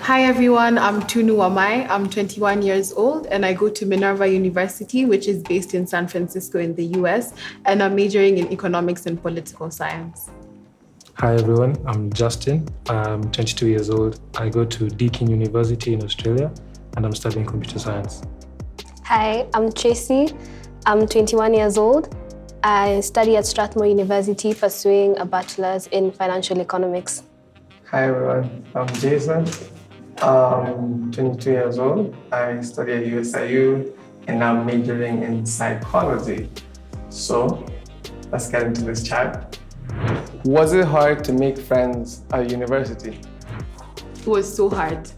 Hi everyone, I'm Tunu Wamai. I'm 21 years old and I go to Minerva University, which is based in San Francisco in the US, and I'm majoring in economics and political science. Hi everyone, I'm Justin. I'm 22 years old. I go to Deakin University in Australia and I'm studying computer science. Hi, I'm Tracy. I'm 21 years old. I study at Strathmore University pursuing a bachelor's in financial economics. Hi everyone, I'm Jason. I'm 22 years old. I study at USIU and I'm majoring in psychology. So let's get into this chat. Was it hard to make friends at university? It was so hard.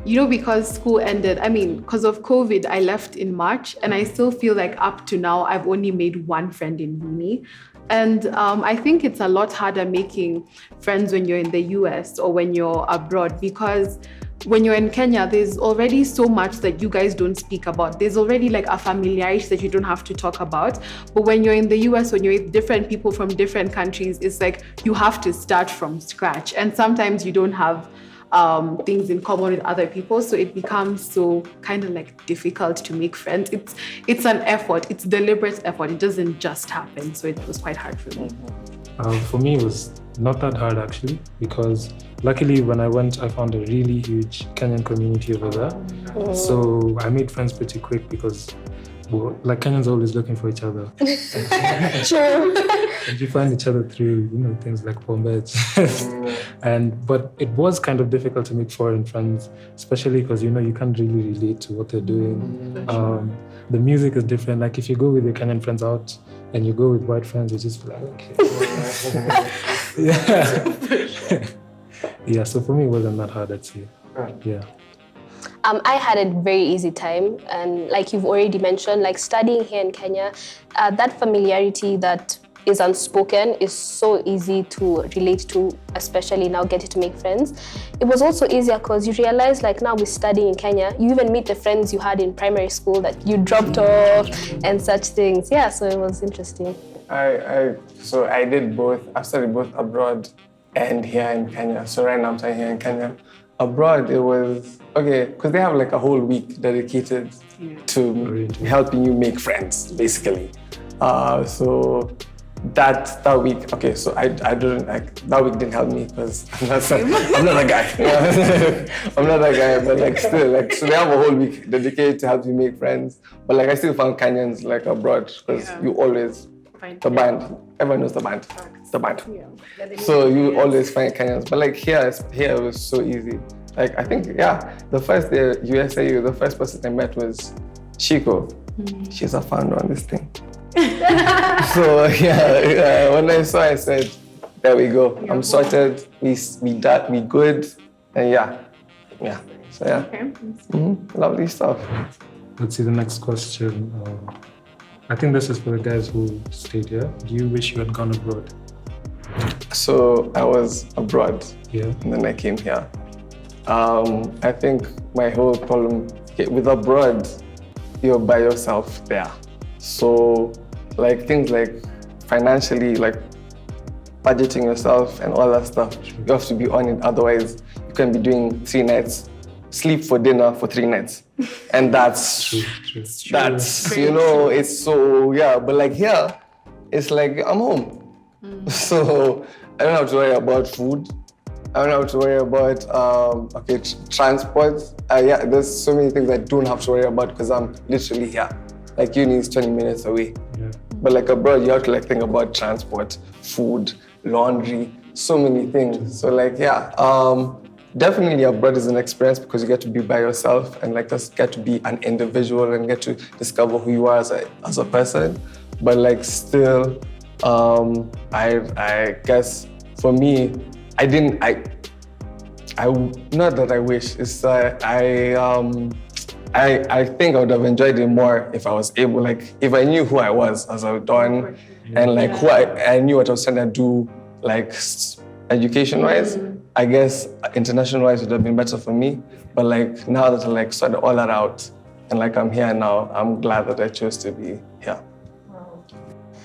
Because school ended, because of COVID, I left in March and I still feel like up to now, I've only made one friend in uni. And I think it's a lot harder making friends when you're in the US or when you're abroad, because when you're in Kenya, there's already so much that you guys don't speak about. There's already like a familiarity that you don't have to talk about. But when you're in the US, when you're with different people from different countries, it's like you have to start from scratch. And sometimes you don't have things in common with other people, so it becomes so kind of like difficult to make friends. It's an effort, it's deliberate effort. It doesn't just happen, so it was quite hard for me. For me, it was not that hard actually, because luckily when I went, I found a really huge Kenyan community over there. So I made friends pretty quick because Kenyans are always looking for each other. True. And you find each other through, things like Pombej. But it was kind of difficult to make foreign friends, especially because, you can't really relate to what they're doing. The music is different. Like if you go with your Kenyan friends out and you go with white friends, you just feel like, okay. Yeah, so for me, it wasn't that hard, I'd say. Yeah. I had a very easy time, and like you've already mentioned, like studying here in Kenya, that familiarity that is unspoken is so easy to relate to, especially now getting to make friends. It was also easier because you realize like now with studying in Kenya, you even meet the friends you had in primary school that you dropped off and such things. Yeah, so it was interesting. So I did both. I studied both abroad and here in Kenya. So right now I'm studying here in Kenya. Abroad, it was, because they have like a whole week dedicated to helping you make friends, basically. So that week, so I didn't, that week didn't help me because I'm not a guy. I'm not a guy, but still, so they have a whole week dedicated to help you make friends. But I still found Kenyans abroad because you always, the band, everyone knows the band. The band. Yeah. So you always find Kenyans. But here it was so easy. I think, the first day at USIU, the first person I met was Shiko. She's a founder on this thing. So when I saw, I said, there we go. I'm sorted. We good. And So Okay. Lovely stuff. Let's see the next question. I think this is for the guys who stayed here. Do you wish you had gone abroad? So I was abroad, and then I came here. I think my whole problem with abroad, you're by yourself there. So things like financially, budgeting yourself and all that stuff, you have to be on it. Otherwise, you can be doing 3 nights, sleep for dinner for 3 nights. And that's, true. That's, it's so, but here, it's I'm home. So I don't have to worry about food. I don't have to worry about transport. There's so many things I don't have to worry about because I'm literally here. Uni is 20 minutes away. Yeah. But abroad, you have to think about transport, food, laundry, so many things. So definitely abroad is an experience because you get to be by yourself and just get to be an individual and get to discover who you are as a person. But still, I guess for me, not that I wish, it's I think I would have enjoyed it more if I was able, if I knew who I was as I was done and who I knew what I was trying to do, education-wise. I guess international-wise would have been better for me. But now that I sorted all that out and I'm here now, I'm glad that I chose to be here. Wow.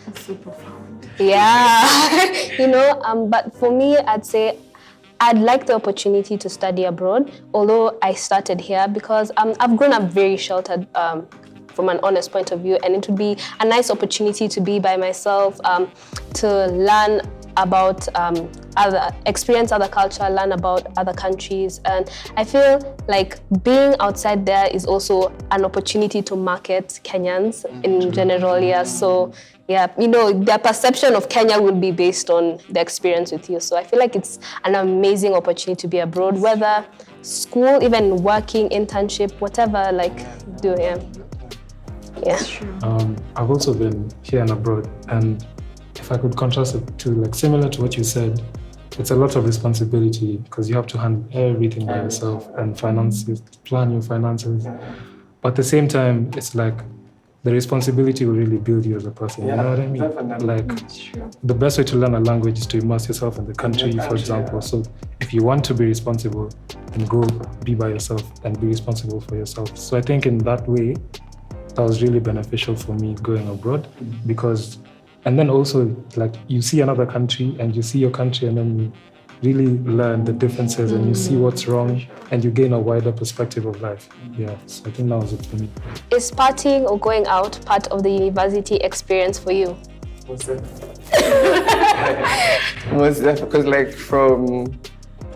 That's super profound. Yeah, but for me, I'd say I'd like the opportunity to study abroad, although I started here because I've grown up very sheltered from an honest point of view, and it would be a nice opportunity to be by myself, to learn about experience other culture, learn about other countries. And I feel like being outside there is also an opportunity to market Kenyans in general. Yeah. So yeah, their perception of Kenya will be based on the experience with you. So I feel like it's an amazing opportunity to be abroad, whether school, even working, internship, whatever, do. Yeah. I've also been here and abroad, and if I could contrast it to similar to what you said, it's a lot of responsibility because you have to handle everything by yourself and finances, plan your finances. But at the same time, it's like the responsibility will really build you as a person. You know what I mean? The best way to learn a language is to immerse yourself in the country, for example. So if you want to be responsible, then go be by yourself and be responsible for yourself. So I think in that way, that was really beneficial for me going abroad because, and then also you see another country and you see your country and then you really learn the differences and you see what's wrong and you gain a wider perspective of life. Yeah, so I think that was it for me. Is partying or going out part of the university experience for you? Most definitely, because from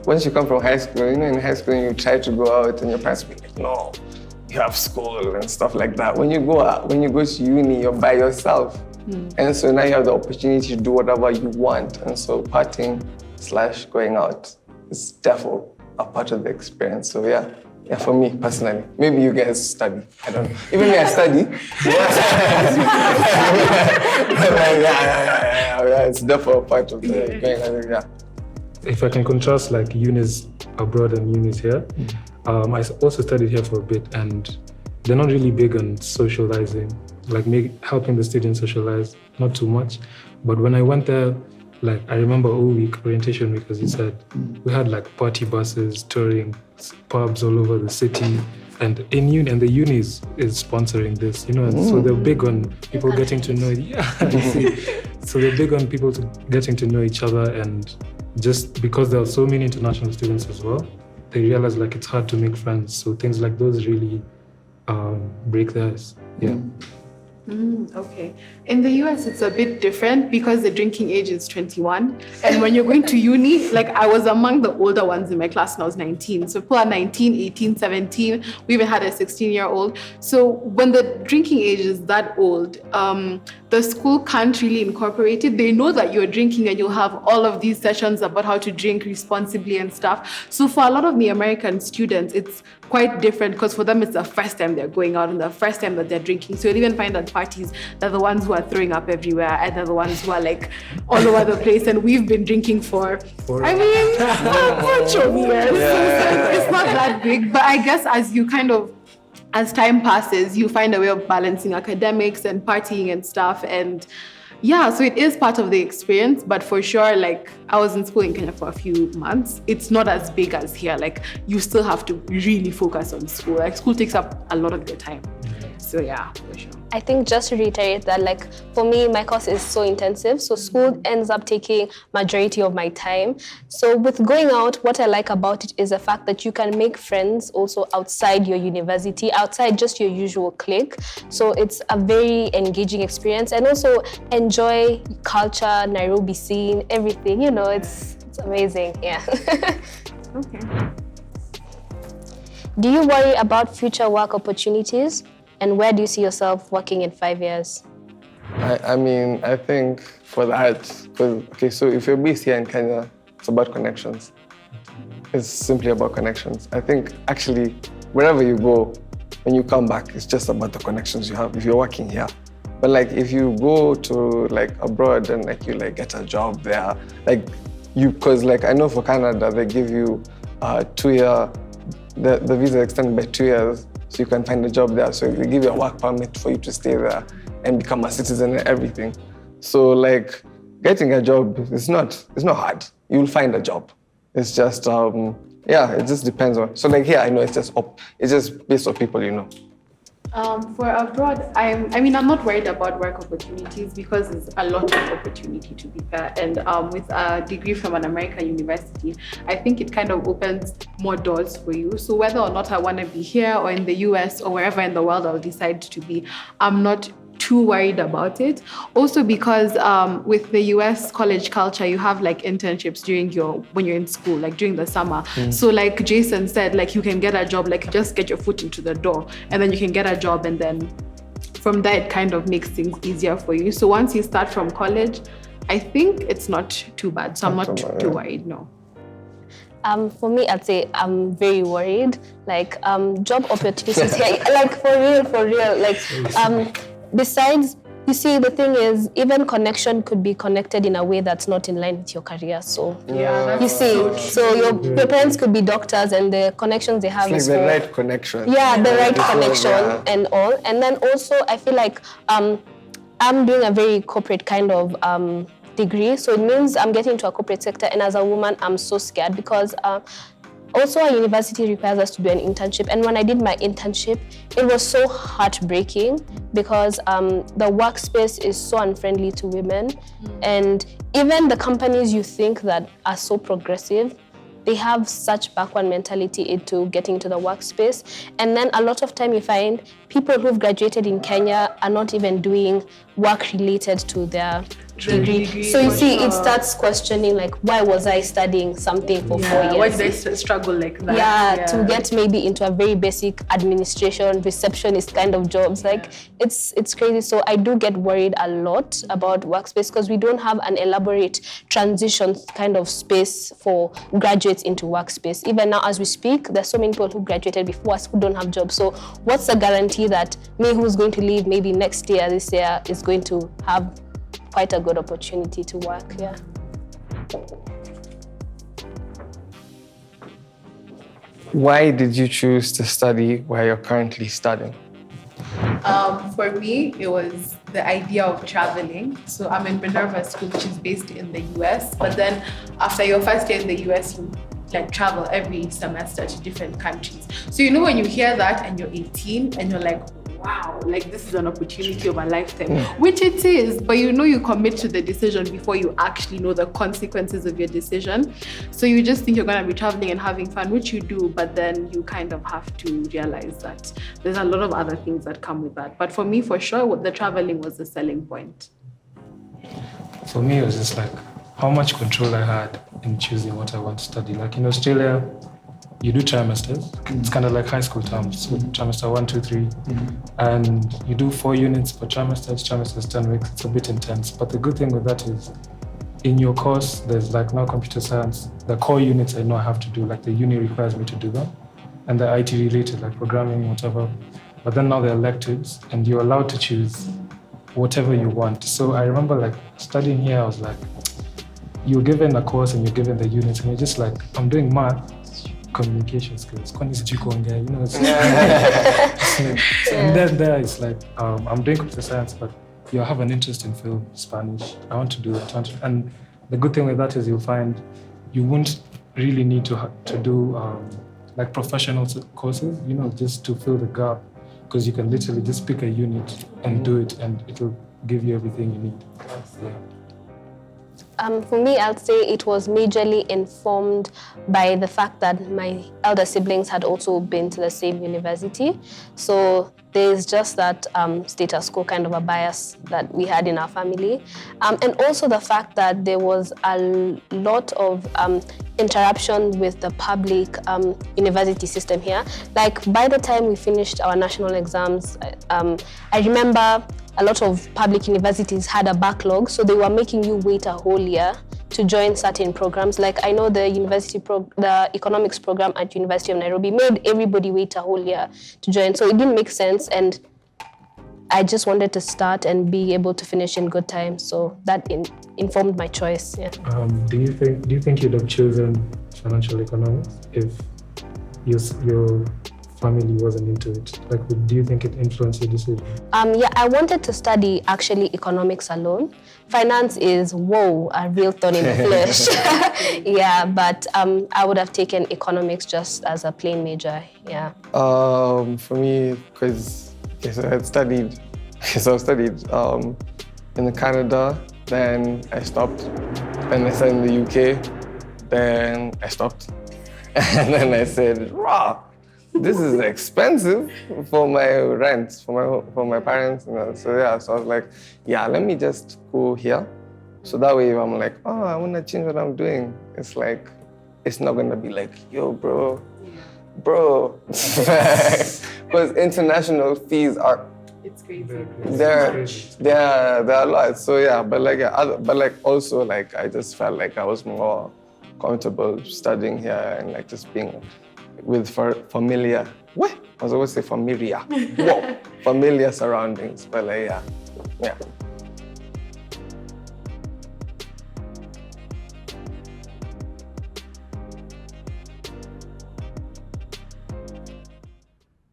once you come from high school, in high school you try to go out and your parents be like, no, you have school and stuff like that. When you go to uni, you're by yourself. And so now you have the opportunity to do whatever you want. And so partying / going out is definitely a part of the experience. So yeah, for me personally. Maybe you guys study. I don't know. Even me, I study. Yeah, it's definitely a part of the going out. Yeah. If I can contrast unis abroad and unis here, I also studied here for a bit, and they're not really big on socializing, helping the students socialize, not too much. But when I went there, I remember all week, orientation week, as you said, we had party buses touring pubs all over the city, and and the unis is sponsoring this, and so they're big on people getting to know. So they're big on people getting to know each other, and just because there are so many international students as well, they realize it's hard to make friends. So things like those really break the ice. Yeah. Okay. In the US, it's a bit different because the drinking age is 21. And when you're going to uni, I was among the older ones in my class when I was 19. So people are 19, 18, 17. We even had a 16-year-old. So when the drinking age is that old, the school can't really incorporate it. They know that you're drinking and you'll have all of these sessions about how to drink responsibly and stuff. So for a lot of the American students, it's quite different because for them, it's the first time they're going out and the first time that they're drinking. So you'll even find that parties, they're the ones who are throwing up everywhere and they're the ones who are all over the place. And we've been drinking for 2 years. So it's not that big. But I guess as time passes, you find a way of balancing academics and partying and stuff. And yeah, so it is part of the experience, but for sure, I was in school in Kenya for a few months. It's not as big as here. You still have to really focus on school. School takes up a lot of your time. So yeah, for sure. I think just to reiterate that, for me, my course is so intensive. So school ends up taking majority of my time. So with going out, what I like about it is the fact that you can make friends also outside your university, outside just your usual clique. So it's a very engaging experience, and also enjoy culture, Nairobi scene, everything. It's amazing. Yeah. Okay. Do you worry about future work opportunities? And where do you see yourself working in 5 years? I think for that, so if you're based here in Kenya, it's about connections. It's simply about connections. I think actually, wherever you go, when you come back, it's just about the connections you have if you're working here. But if you go to abroad and you get a job there, because I know for Canada, they give you 2 year, the visa extended by 2 years. So you can find a job there. So they give you a work permit for you to stay there and become a citizen and everything. So getting a job it's not hard. You'll find a job. It's just it just depends on. So here I know it's just based on people. For abroad, I'm not worried about work opportunities because there's a lot of opportunity, to be fair. And with a degree from an American university, I think it kind of opens more doors for you. So whether or not I want to be here or in the US or wherever in the world I'll decide to be, I'm not too worried about it. Also because with the US college culture, you have like internships when you're in school, like during the summer. So like Jason said, like you can get a job, like you just get your foot into the door and then you can get a job, and then from there it kind of makes things easier for you. So once you start from college, I think it's not too bad. So I'm not too worried, no. For me, I'd say I'm very worried. Like job opportunities here, like for real. Like besides, you see, the thing is, even connection could be connected in a way that's not in line with your career. So you see, so your parents could be doctors, and the connections they have is the right connection. Yeah, the right connection and all. And then also, I feel like I'm doing a very corporate kind of degree, so it means I'm getting into a corporate sector, and as a woman, I'm so scared because also our university requires us to do an internship, and when I did my internship, it was so heartbreaking because the workspace is so unfriendly to women, and even the companies you think that are so progressive, they have such backward mentality into getting into the workspace. And then a lot of time you find people who've graduated in Kenya are not even doing work related to their degree. So you see, it starts questioning like, why was I studying something for 4 years? Why did I struggle like that? Yeah, to get maybe into a very basic administration, receptionist kind of jobs. Like it's crazy. So I do get worried a lot about workspace because we don't have an elaborate transition kind of space for graduates into workspace. Even now as we speak, there's so many people who graduated before us who don't have jobs. So what's the guarantee that me who's going to leave maybe next year, this year, is going to have quite a good opportunity to work, yeah. Why did you choose to study where you're currently studying? For me, it was the idea of traveling. So I'm in Minerva School, which is based in the US. But then after your first year in the US, you like travel every semester to different countries. So you know when you hear that and you're 18 and you're like, wow, like this is an opportunity of a lifetime, which it is, but you know you commit to the decision before you actually know the consequences of your decision. So you just think you're going to be traveling and having fun, which you do, but then you kind of have to realize that there's a lot of other things that come with that. But for me, for sure, the traveling was the selling point. For me, it was just like how much control I had in choosing what I want to study. Like in Australia, you do trimesters. It's kind of like high school terms. So trimester 1, 2, 3. And you do 4 units per trimester. Each trimester is 10 weeks. It's a bit intense. But the good thing with that is in your course, there's like now computer science. The core units I know I have to do, like the uni requires me to do them. And the IT related, like programming, whatever. But then now they're electives and you're allowed to choose whatever you want. So I remember like studying here, I was like, you're given a course and you're given the units and you're just like, I'm doing math, communication skills, and then there it's like, I'm doing computer science, but you have an interest in film, Spanish. I want to do that. And the good thing with that is you'll find you won't really need to do like professional courses, just to fill the gap, because you can literally just pick a unit and do it, and it'll give you everything you need. Yeah. For me, I'd say it was majorly informed by the fact that my elder siblings had also been to the same university. So there's just that status quo kind of a bias that we had in our family. And also the fact that there was a lot of interruption with the public university system here. Like by the time we finished our national exams, I remember a lot of public universities had a backlog, so they were making you wait a whole year to join certain programs. Like I know the the economics program at University of Nairobi made everybody wait a whole year to join. So it didn't make sense, and I just wanted to start and be able to finish in good time. So that informed my choice. Yeah. Do you think you'd have chosen financial economics if your family wasn't into it? Like, do you think it influenced your decision? Yeah, I wanted to study actually economics alone. Finance is, a real thorn in the flesh. Yeah, but I would have taken economics just as a plain major, yeah. For me, because Okay, so I studied. So I studied in Canada. Then I stopped. Then I studied in the UK. Then I stopped. And then I said, "Rah, this is expensive for my rent, for my parents." You know? So yeah, so I was like, yeah, let me just go here. So that way, if I'm like, oh, I want to change what I'm doing, it's like, it's not gonna be like, yo, bro, because international fees are. It's crazy. They're a lot. So yeah, but like also like I just felt like I was more comfortable studying here and like just being with familiar. What? I was always say familiar. Whoa, familiar surroundings. But like yeah.